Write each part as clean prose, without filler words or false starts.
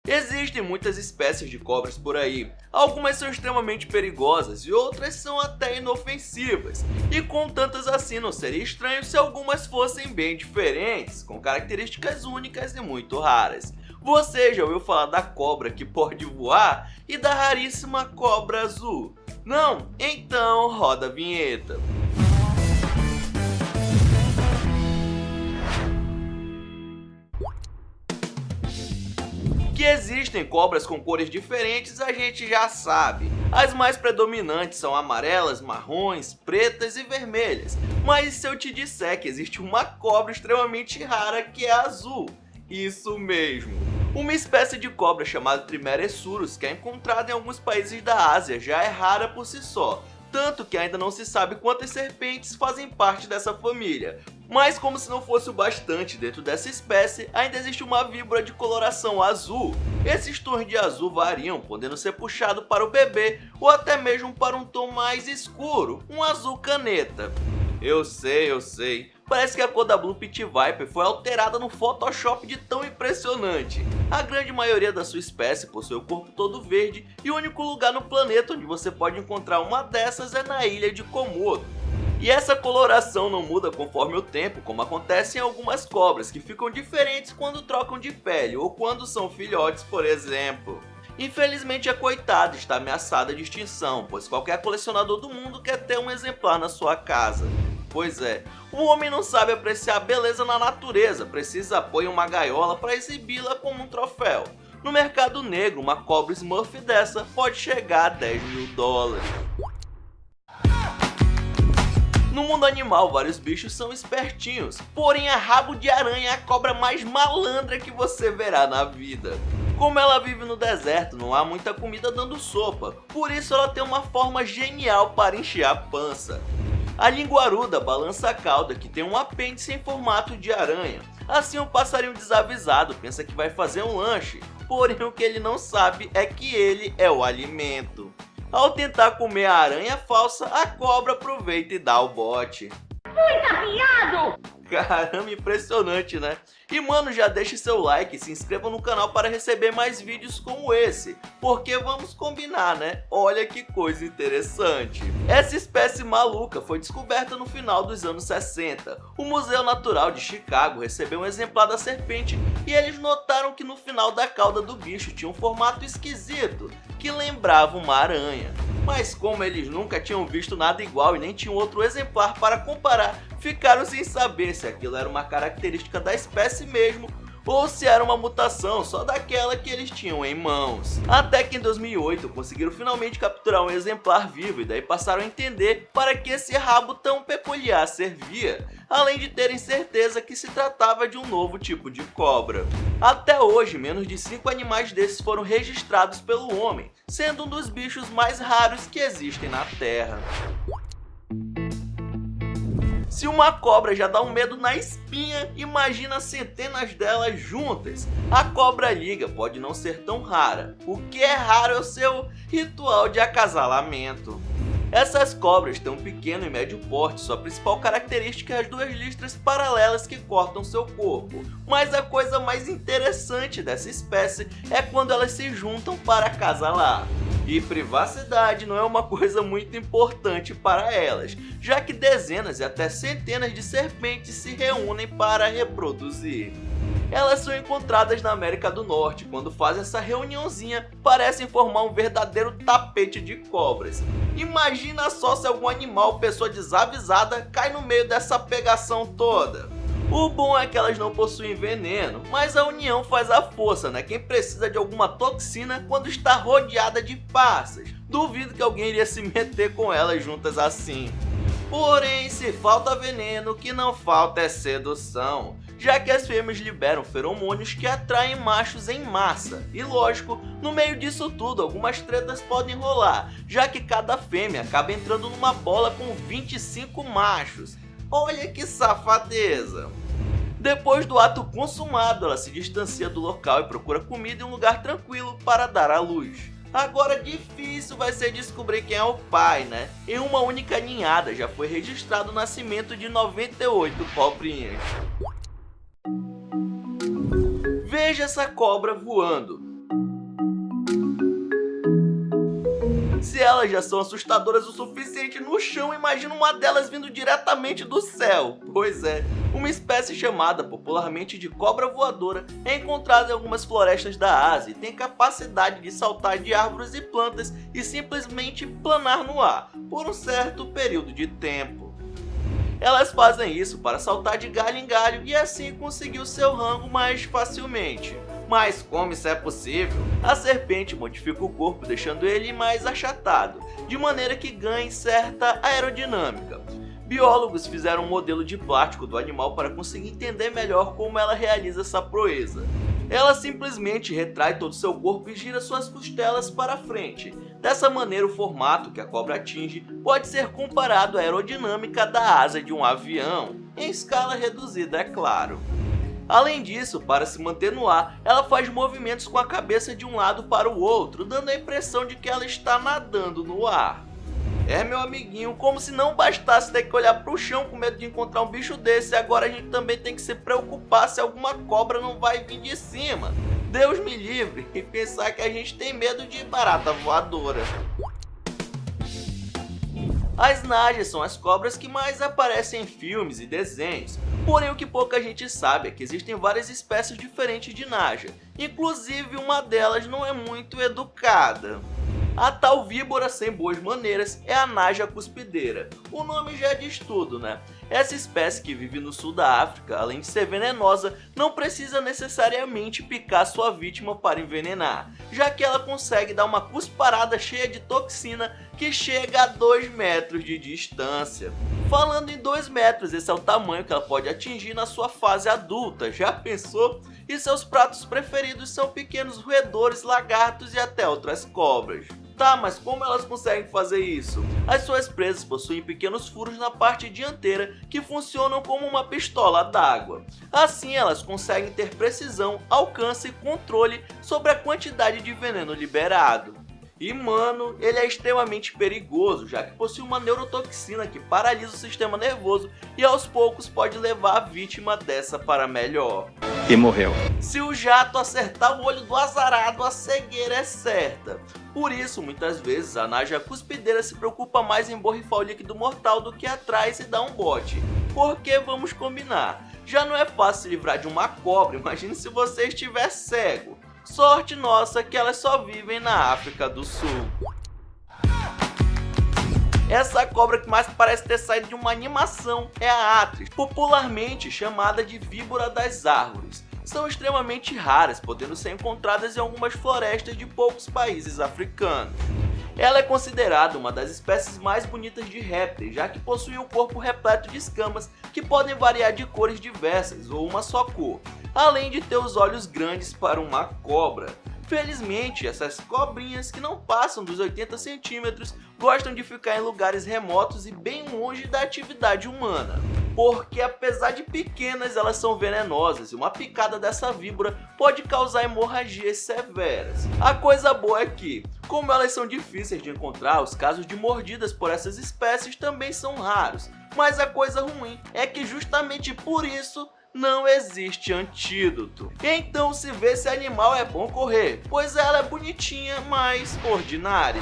Existem muitas espécies de cobras por aí, algumas são extremamente perigosas e outras são até inofensivas, e com tantas assim não seria estranho se algumas fossem bem diferentes, com características únicas e muito raras. Você já ouviu falar da cobra que pode voar e da raríssima cobra azul? Não? Então roda a vinheta. Que existem cobras com cores diferentes a gente já sabe. As mais predominantes são amarelas, marrons, pretas e vermelhas. Mas se eu te disser que existe uma cobra extremamente rara que é azul? Isso mesmo. Uma espécie de cobra chamada Trimeresurus, que é encontrada em alguns países da Ásia, já é rara por si só. Tanto que ainda não se sabe quantas serpentes fazem parte dessa família. Mas como se não fosse o bastante, dentro dessa espécie ainda existe uma víbora de coloração azul. Esses tons de azul variam, podendo ser puxado para o bebê ou até mesmo para um tom mais escuro, um azul caneta. Eu sei. Parece que a cor da Blue Pit Viper foi alterada no Photoshop de tão impressionante. A grande maioria da sua espécie possui o corpo todo verde e o único lugar no planeta onde você pode encontrar uma dessas é na ilha de Komodo. E essa coloração não muda conforme o tempo, como acontece em algumas cobras, que ficam diferentes quando trocam de pele ou quando são filhotes, por exemplo. Infelizmente a coitada está ameaçada de extinção, pois qualquer colecionador do mundo quer ter um exemplar na sua casa. Pois é, o homem não sabe apreciar a beleza na natureza, precisa pôr em uma gaiola para exibi-la como um troféu. No mercado negro, uma cobra Smurf dessa pode chegar a 10 mil dólares. No mundo animal, vários bichos são espertinhos, porém a rabo de aranha é a cobra mais malandra que você verá na vida. Como ela vive no deserto, não há muita comida dando sopa, por isso ela tem uma forma genial para encher a pança. A linguaruda balança a cauda, que tem um apêndice em formato de aranha. Assim, o passarinho desavisado pensa que vai fazer um lanche, porém o que ele não sabe é que ele é o alimento. Ao tentar comer a aranha falsa, a cobra aproveita e dá o bote. Muito afiado! Caramba, impressionante, né? E mano, já deixe seu like e se inscreva no canal para receber mais vídeos como esse, porque vamos combinar, né? Olha que coisa interessante. Essa espécie maluca foi descoberta no final dos anos 60. O Museu Natural de Chicago recebeu um exemplar da serpente e eles notaram que no final da cauda do bicho tinha um formato esquisito, que lembrava uma aranha. Mas como eles nunca tinham visto nada igual e nem tinham outro exemplar para comparar, ficaram sem saber se aquilo era uma característica da espécie mesmo ou se era uma mutação só daquela que eles tinham em mãos. Até que em 2008 conseguiram finalmente capturar um exemplar vivo e daí passaram a entender para que esse rabo tão peculiar servia, além de terem certeza que se tratava de um novo tipo de cobra. Até hoje, menos de 5 animais desses foram registrados pelo homem, sendo um dos bichos mais raros que existem na Terra. Se uma cobra já dá um medo na espinha, imagina centenas delas juntas. A cobra liga pode não ser tão rara. O que é raro é o seu ritual de acasalamento. Essas cobras têm um pequeno e médio porte, sua principal característica é as duas listras paralelas que cortam seu corpo. Mas a coisa mais interessante dessa espécie é quando elas se juntam para acasalar. E privacidade não é uma coisa muito importante para elas, já que dezenas e até centenas de serpentes se reúnem para reproduzir. Elas são encontradas na América do Norte. Quando fazem essa reuniãozinha, parecem formar um verdadeiro tapete de cobras. Imagina só se algum animal ou pessoa desavisada cai no meio dessa pegação toda. O bom é que elas não possuem veneno, mas a união faz a força, né? Quem precisa de alguma toxina quando está rodeada de passas? Duvido que alguém iria se meter com elas juntas assim. Porém, se falta veneno, o que não falta é sedução, já que as fêmeas liberam feromônios que atraem machos em massa. E lógico, no meio disso tudo, algumas tretas podem rolar, já que cada fêmea acaba entrando numa bola com 25 machos. Olha que safadeza! Depois do ato consumado, ela se distancia do local e procura comida em um lugar tranquilo para dar à luz. Agora difícil vai ser descobrir quem é o pai, né? Em uma única ninhada já foi registrado o nascimento de 98 cobrinhas. Veja essa cobra voando. Se elas já são assustadoras o suficiente no chão, imagina uma delas vindo diretamente do céu. Pois é, uma espécie chamada popularmente de cobra voadora é encontrada em algumas florestas da Ásia e tem capacidade de saltar de árvores e plantas e simplesmente planar no ar por um certo período de tempo. Elas fazem isso para saltar de galho em galho e assim conseguir o seu rango mais facilmente. Mas como isso é possível? A serpente modifica o corpo deixando ele mais achatado, de maneira que ganhe certa aerodinâmica. Biólogos fizeram um modelo de plástico do animal para conseguir entender melhor como ela realiza essa proeza. Ela simplesmente retrai todo o seu corpo e gira suas costelas para frente. Dessa maneira, o formato que a cobra atinge pode ser comparado à aerodinâmica da asa de um avião, em escala reduzida, é claro. Além disso, para se manter no ar, ela faz movimentos com a cabeça de um lado para o outro, dando a impressão de que ela está nadando no ar. É, meu amiguinho, como se não bastasse ter que olhar para o chão com medo de encontrar um bicho desse, agora a gente também tem que se preocupar se alguma cobra não vai vir de cima. Deus me livre e pensar que a gente tem medo de barata voadora. As najas são as cobras que mais aparecem em filmes e desenhos, porém o que pouca gente sabe é que existem várias espécies diferentes de naja, inclusive uma delas não é muito educada. A tal víbora sem boas maneiras é a naja cuspideira. O nome já diz tudo, né? Essa espécie que vive no sul da África, além de ser venenosa, não precisa necessariamente picar sua vítima para envenenar, já que ela consegue dar uma cusparada cheia de toxina que chega a 2 metros de distância. Falando em 2 metros, esse é o tamanho que ela pode atingir na sua fase adulta, já pensou? E seus pratos preferidos são pequenos roedores, lagartos e até outras cobras. Tá, mas como elas conseguem fazer isso? As suas presas possuem pequenos furos na parte dianteira que funcionam como uma pistola d'água. Assim elas conseguem ter precisão, alcance e controle sobre a quantidade de veneno liberado. E mano, ele é extremamente perigoso, já que possui uma neurotoxina que paralisa o sistema nervoso e aos poucos pode levar a vítima dessa para melhor. E morreu. Se o jato acertar o olho do azarado, a cegueira é certa. Por isso, muitas vezes, a naja cuspideira se preocupa mais em borrifar o líquido mortal do que atrás e dar um bote. Porque, vamos combinar, já não é fácil se livrar de uma cobra, imagine se você estiver cego. Sorte nossa que elas só vivem na África do Sul. Essa cobra que mais parece ter saído de uma animação é a Atris, popularmente chamada de víbora das árvores. São extremamente raras, podendo ser encontradas em algumas florestas de poucos países africanos. Ela é considerada uma das espécies mais bonitas de répteis, já que possui um corpo repleto de escamas que podem variar de cores diversas ou uma só cor, além de ter os olhos grandes para uma cobra. Felizmente, essas cobrinhas que não passam dos 80 centímetros gostam de ficar em lugares remotos e bem longe da atividade humana. Porque apesar de pequenas, elas são venenosas e uma picada dessa víbora pode causar hemorragias severas. A coisa boa é que, como elas são difíceis de encontrar, os casos de mordidas por essas espécies também são raros. Mas a coisa ruim é que justamente por isso não existe antídoto. Então se vê se animal é bom correr, pois ela é bonitinha, mas ordinária.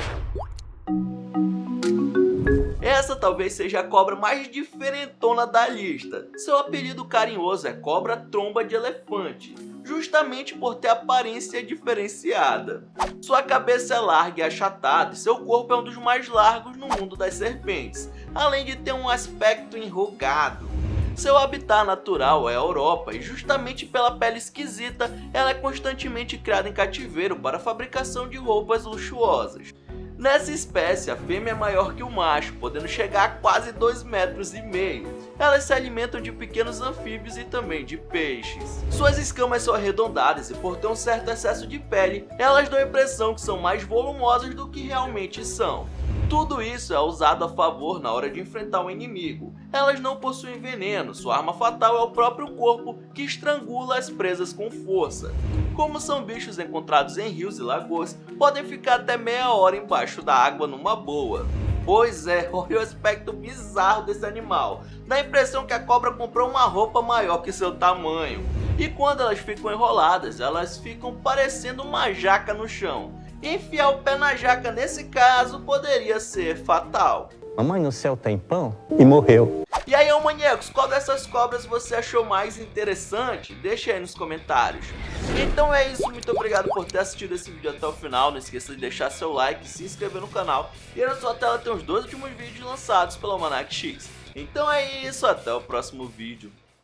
Essa talvez seja a cobra mais diferentona da lista. Seu apelido carinhoso é cobra tromba de elefante, justamente por ter aparência diferenciada. Sua cabeça é larga e achatada e seu corpo é um dos mais largos no mundo das serpentes, além de ter um aspecto enrugado. Seu habitat natural é a Europa e justamente pela pele esquisita, ela é constantemente criada em cativeiro para a fabricação de roupas luxuosas. Nessa espécie, a fêmea é maior que o macho, podendo chegar a quase 2,5 metros. Elas se alimentam de pequenos anfíbios e também de peixes. Suas escamas são arredondadas e por ter um certo excesso de pele, elas dão a impressão que são mais volumosas do que realmente são. Tudo isso é usado a favor na hora de enfrentar um inimigo. Elas não possuem veneno, sua arma fatal é o próprio corpo que estrangula as presas com força. Como são bichos encontrados em rios e lagoas, podem ficar até meia hora embaixo da água numa boa. Pois é, olha o aspecto bizarro desse animal. Dá a impressão que a cobra comprou uma roupa maior que seu tamanho. E quando elas ficam enroladas, elas ficam parecendo uma jaca no chão. enfiar o pé na jaca nesse caso poderia ser fatal. Mamãe, no céu tem pão? E morreu. E aí, maníacos, qual dessas cobras você achou mais interessante? Deixa aí nos comentários. Então é isso, muito obrigado por ter assistido esse vídeo até o final. Não esqueça de deixar seu like, se inscrever no canal. E aí na sua tela tem os 2 últimos vídeos lançados pelo Almanac X. Então é isso, até o próximo vídeo.